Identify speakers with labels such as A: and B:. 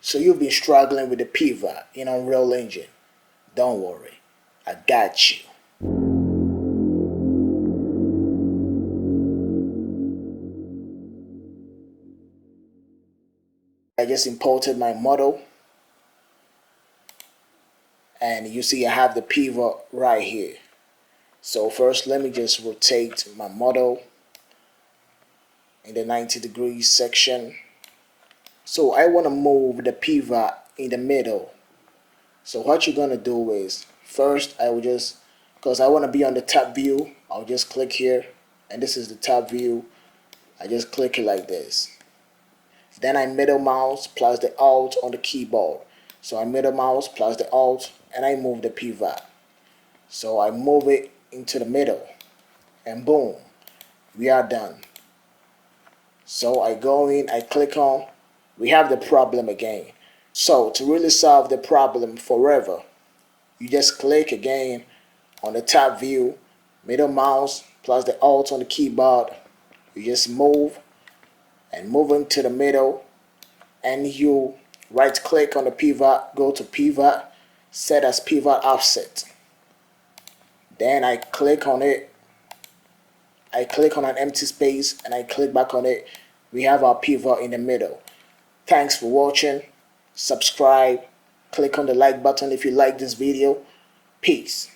A: So you've been struggling with the pivot in Unreal Engine. Don't worry, I got you. I just imported my model, and you see I have the pivot right here. So first let me just rotate my model in the 90 degrees section. So I want to move the pivot in the middle. So what you're going to do is, first I will just, because I want to be on the top view, I'll just click here, and this is the top view. I just click it like this. Then I middle mouse plus the Alt on the keyboard. So I middle mouse plus the Alt and I move the pivot. So I move it into the middle and boom, we are done. So I go in, I click on, we have the problem again. So to really solve the problem forever, you just click again on the top view, middle mouse plus the Alt on the keyboard. You just move and move into the middle, and you right click on the pivot, go to pivot, set as pivot offset. Then I click on it, I click on an empty space and I click back on it. We have our pivot in the middle. Thanks for watching. Subscribe, click on the like button if you like this video. Peace.